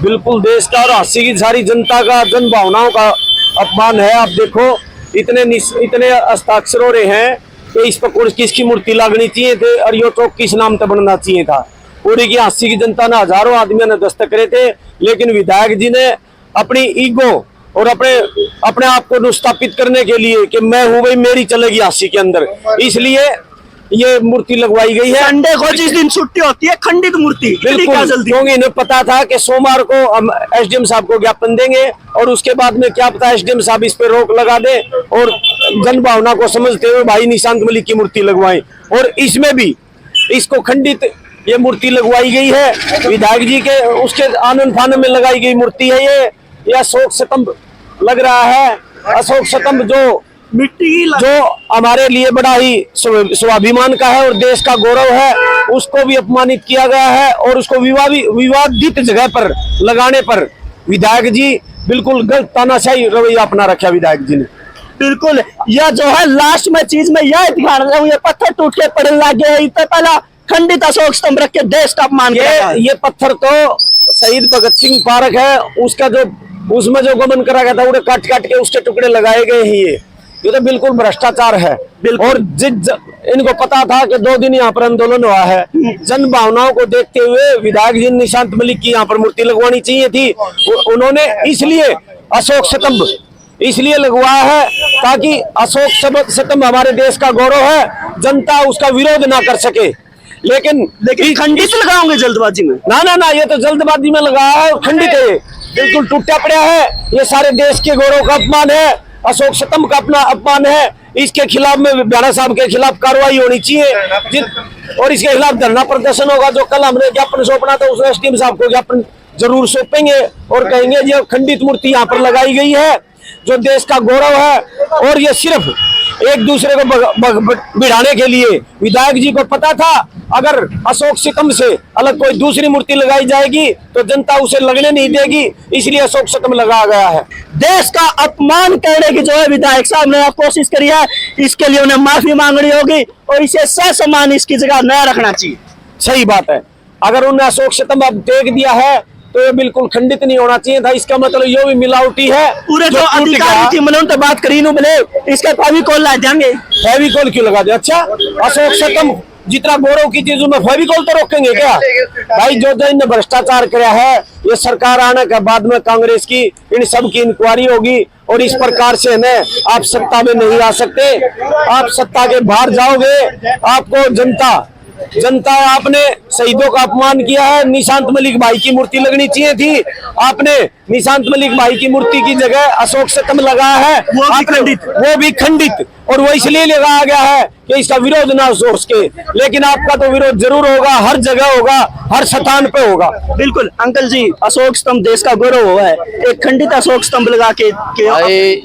बिल्कुल देश का और अस्सी की सारी जनता का, जन भावनाओं का अपमान है। आप देखो इतने हस्ताक्षर हो रहे हैं कि इस पर किसकी मूर्ति लगनी चाहिए थे और ये चौक किस नाम से बनना चाहिए था। पूरी की अस्सी की जनता ने, हजारों आदमियों ने दस्तक करे थे, लेकिन विधायक जी ने अपनी ईगो और अपने आप को स्थापित करने के लिए कि मैं हूं भाई, मेरी चलेगी अस्सी के अंदर, इसलिए ये मूर्ति लगवाई गई है। संडे को जिस दिन छुट्टी होती है खंडित मूर्ति, बिल्कुल, क्योंकि इन्हें पता था कि सोमवार को हम एसडीएम साहब को ज्ञापन देंगे और उसके बाद में क्या पता एसडीएम साहब इस पे रोक लगा दे और जन भावना को समझते हुए भाई निशांत मलिक की मूर्ति लगवाएं। और इसमें भी इसको खंडित ये मूर्ति लगवाई गई है। विधायक जी के उसके आनंद फानन में लगाई गई मूर्ति है ये अशोक स्तंभ लग रहा है। अशोक स्तंभ जो हमारे लिए बड़ा ही स्वाभिमान का है और देश का गौरव है, उसको भी अपमानित किया गया है और उसको विवादित जगह पर लगाने पर विधायक जी बिल्कुल गलत तानाशाही रवैया अपना रखा विधायक जी ने। बिल्कुल, यह जो है लास्ट में चीज में यह ध्यान रहा हूँ, ये पत्थर टूट के पड़ने लगे हैं। इससे पहला खंडित अशोक स्तंभ रख के देश का अपमान ये पत्थर तो शहीद भगत सिंह पार्क है, उसका जो उसमें जो गमन करा गया था उन्हें काट काट के उसके टुकड़े लगाए गए हैं। ये तो बिल्कुल भ्रष्टाचार है। और इनको पता था कि 2 दिन यहाँ पर आंदोलन हुआ है, जन भावनाओं को देखते हुए विधायक जी निशांत मलिक की यहाँ पर मूर्ति लगवानी चाहिए थी। उन्होंने इसलिए अशोक स्तंभ इसलिए लगवाया है ताकि अशोक स्तंभ हमारे देश का गौरव है, जनता उसका विरोध ना कर सके। लेकिन खंडित लगाओगे जल्दबाजी में? ना, ये तो जल्दबाजी में लगाया है, खंडित है, बिल्कुल टूटा पड़ा है। ये सारे देश के गौरव का अपमान है, अशोक स्तंभ का अपना अपमान है। इसके खिलाफ में ब्याड़ा साहब के खिलाफ कार्रवाई होनी चाहिए और इसके खिलाफ धरना प्रदर्शन होगा। जो कल हमने ज्ञापन सौंपना था उसने एसडीएम साहब को ज्ञापन जरूर सौंपेंगे और कहेंगे ये खंडित मूर्ति यहाँ पर लगाई गई है जो देश का गौरव है और ये सिर्फ एक दूसरे को भिड़ाने के लिए। विधायक जी को पता था अगर अशोक स्तंभ से अलग कोई दूसरी मूर्ति लगाई जाएगी तो जनता उसे लगने नहीं देगी, इसलिए अशोक स्तंभ लगाया गया है। देश का अपमान करने की जो है विधायक साहब ने कोशिश करी है, इसके लिए उन्हें माफी मांगनी होगी और इसे ससमान इसकी जगह नया रखना चाहिए। सही बात है, अगर उन्हें अशोक स्तंभ अब देख दिया है तो ये बिल्कुल खंडित नहीं होना चाहिए था। इसका मतलब ये भी मिलावटी है। पूरे जो अधिकारी थी मैंने उनसे बात करी, बोले इसका फेविकोल ला देंगे। फेविकोल क्यों लगा दे? अच्छा, अशोक स्तंभ जितना गौरव की चीजों में फेविकोल तो रोकेंगे क्या? भाई जो इन्हें भ्रष्टाचार किया है, ये सरकार आने के बाद में कांग्रेस की इन सब की इंक्वायरी होगी और इस प्रकार से न आप सत्ता में नहीं आ सकते। आप सत्ता के बाहर जाओगे, आपको जनता आपने शहीदों का अपमान किया है। निशांत मलिक भाई की मूर्ति लगनी चाहिए थी, आपने निशांत मलिक भाई की मूर्ति की जगह अशोक स्तंभ लगाया है, वो भी खंडित और वो इसलिए लगाया गया है कि इसका विरोध ना हो सके। लेकिन आपका तो विरोध जरूर होगा, हर जगह होगा, हर स्थान पे होगा। बिल्कुल अंकल जी, अशोक स्तंभ देश का गौरव हुआ है, एक खंडित अशोक स्तंभ लगा के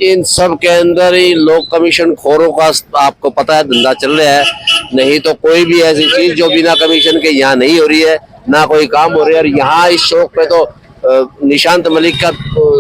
इन सब के अंदर ही लोक कमीशन खोरों का आपको पता है धंधा चल रहा है। नहीं तो कोई भी ऐसी चीज जो बिना कमीशन के यहाँ नहीं हो रही है, ना कोई काम हो रहा है। और यहाँ इस शौक पे तो निशांत मलिक का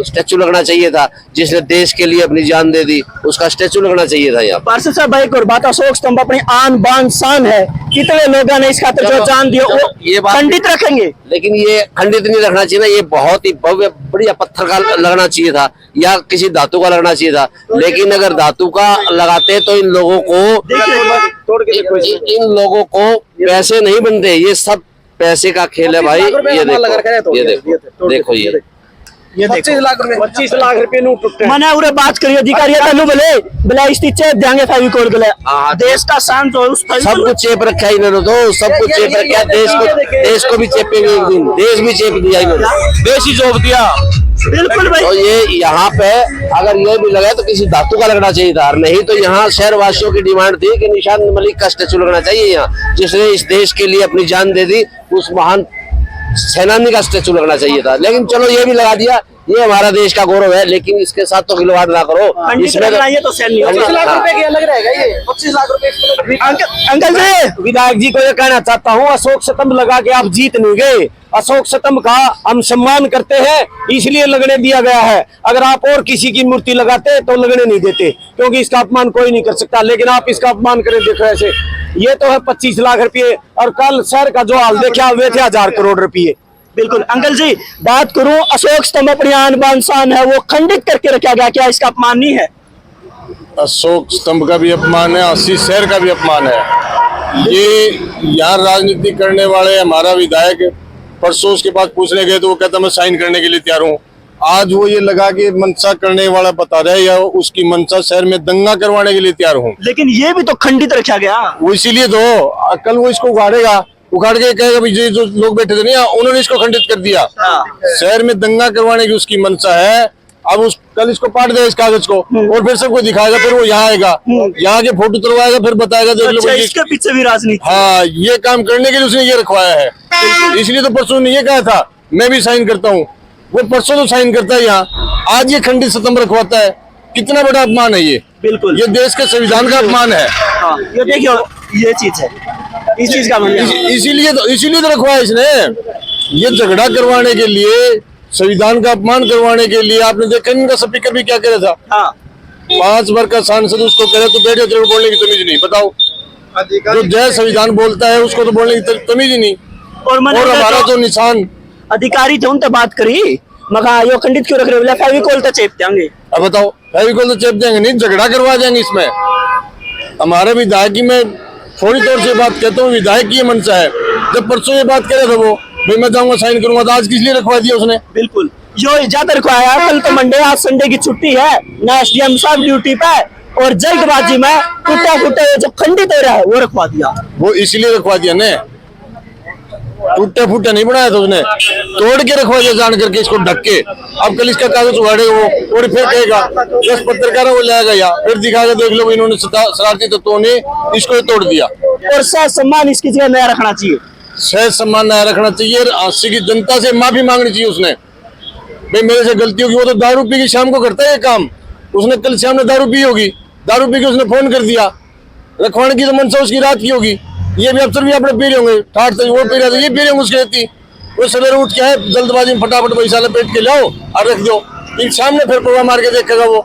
स्टैचू लगना चाहिए था, जिसने देश के लिए अपनी जान दे दी, उसका स्टैचू लगना चाहिए था यहाँ। पार्षद साहब भाई और बात, अशोक स्तंभ अपनी आन बान शान है, कितने लोगों ने इस खातिर जो जान दिया वो ये खंडित रखेंगे। लेकिन ये खंडित नहीं रखना चाहिए ना, ये बहुत ही भव्य बढ़िया पत्थर का लगना चाहिए था या किसी धातु का लगना चाहिए था। लेकिन अगर धातु का लगाते तो इन लोगों को पैसे नहीं बनते। ये सब पैसे का खेल है भाई। ये देखो ये 25 लाख रुपए नोट टूटे। मैंने उरे बात करी अधिकारी बोले इस देंगे फेविकोल बोले देश का शान जो सब कुछ चेप रखा है इन्होंने, तो सब कुछ चेप रखा है। देश को भी चेपेंगे एक दिन, देश भी चेप दिया इन्होंने, देश ही चोप दिया। बिल्कुल भाई, तो ये यहाँ पे अगर ये भी लगा तो किसी धातु का लगना चाहिए था, नहीं तो यहाँ शहर वासियों की डिमांड थी कि निशांत मलिक का स्टैचू लगना चाहिए यहाँ, जिसने इस देश के लिए अपनी जान दे दी, उस महान सेनानी का स्टैचू लगना चाहिए था। लेकिन चलो ये भी लगा दिया, ये हमारा देश का गौरव है, लेकिन इसके साथ तो खिलवाड़ ना करो। इसमें तो 25 लाख रुपए की अलग रहेगा ये 25 लाख रुपए। अंकल जी, विधायक जी को ये कहना चाहता हूँ, अशोक स्तंभ लगा के आप जीत नहीं गए। अशोक स्तंभ का हम सम्मान करते हैं, इसलिए लगने दिया गया है। अगर आप और किसी की मूर्ति लगाते तो लगने नहीं देते, क्योंकि इसका अपमान कोई नहीं कर सकता। लेकिन आप इसका अपमान करें, देखो ऐसे, ये तो है 25 लाख रुपये और कल शहर का जो हाल देखा वे थे 1000 करोड़ रुपये। बिल्कुल अंकल जी, बात करूं अशोक स्तंभ अपनी आन बान शान है, वो खंडित करके रखा गया, क्या इसका अपमान नहीं है? अशोक स्तंभ का भी अपमान है, 80 शहर का भी अपमान है। ये यहाँ राजनीति करने वाले हमारा विधायक परसों उसके पास पूछने गए तो वो कहता मैं साइन करने के लिए तैयार हूँ। आज वो ये लगा के मंशा करने वाला बता रहा है या उसकी मंशा शहर में दंगा करवाने के लिए तैयार हूँ। लेकिन ये भी तो खंडित रखा गया। वो इसीलिए तो कल वो इसको उखाड़ेगा, उखाड़ के कहेगा भाई ये जो लोग बैठे थे नहीं उन्होंने इसको खंडित कर दिया। शहर में दंगा करवाने की उसकी मंशा है। अब उस कल इसको पाट दे इस कागज को और फिर सबको दिखाएगा, फिर वो यहाँ आएगा, यहाँ के फोटो तुलवाएगा, फिर बताएगा देख लो अच्छा, भाई इसके पीछे भी राजनीति। हाँ, ये काम करने के लिए उसने ये रखवाया है। इसलिए तो परसों ने ये कहा था मैं भी साइन करता हूँ। वो परसों तो साइन करता है यहाँ, आज ये खंडित स्तंभ रखवाता है। कितना बड़ा अपमान है ये। बिल्कुल, ये देश के संविधान का अपमान है। हाँ, ये देखियो, ये चीज है, इस चीज का इसीलिए तो रखवाया इसने। ये झगड़ा करवाने के लिए, संविधान का अपमान करवाने के लिए। आपने देखा इनका स्पीकर भी क्या कह रहा था। हाँ, 5 बार का सांसद उसको कह रहा तो बैठे तेरे को बोलने की तमीज नहीं। बताओ, जो जय संविधान बोलता है उसको तो बोलने की तमीज ही नहीं। और हमारा जो निशान अधिकारी थे उनसे बात करी, मगा यो खंडित क्यों रख रहे हो? फेविकोल तो चेप देंगे। अब बताओ, फेविकोल तो चेप देंगे नहीं, झगड़ा करवा देंगे इसमें। हमारे विधायक की मैं थोड़ी तौर से बात कहता हूँ, विधायक की ये मंशा है। जब परसों ये बात करे थे वो भाई मैं जाऊंगा साइन करूंगा, तो आज किस लिए रखवा दिया उसने? बिल्कुल, जो ज्यादा रखवाया। कल तो मंडे, आज संडे की छुट्टी है ना, एसडीएम साहब ड्यूटी पे, और जल्दबाजी में टूटा फूटे जो खंडित हो रहा है वो रखवा दिया। वो इसलिए रखवा दिया ने, टूटे फूटे नहीं बनाया था उसने, तोड़ के रखवा दिया जान करके इसको ढक के। अब कल इसका कागज उगाड़ेगा वो और फिर कहेगा 10 पत्रकार वो लाएगा यहाँ, फिर दिखाएगा देख लो इन्होंने शरारती तत्वों ने इसको तोड़ दिया। और सह सम्मान इसकी जगह नया रखना चाहिए। सह सम्मान नया रखना चाहिए। अस्सी की जनता से माफी मांगनी चाहिए उसने, भाई मेरे से गलती होगी। वो तो दारू पी के शाम को करता है ये काम। उसने कल शाम में दारू पी होगी, दारू पी के उसने फोन कर दिया। रखवाने की तो मंशा उसकी रात की होगी। ये भी अफसर भी अपने पी रहे होंगे, ठाठ तो वो पी रहे थे, ये पी रहे होंगे उसकी रहती। वो सवेरे उठ के है जल्दबाजी में फटाफट पैसा लपेट के लाओ और रख दो, शाम में फिर प्रवाह मार के देखेगा वो।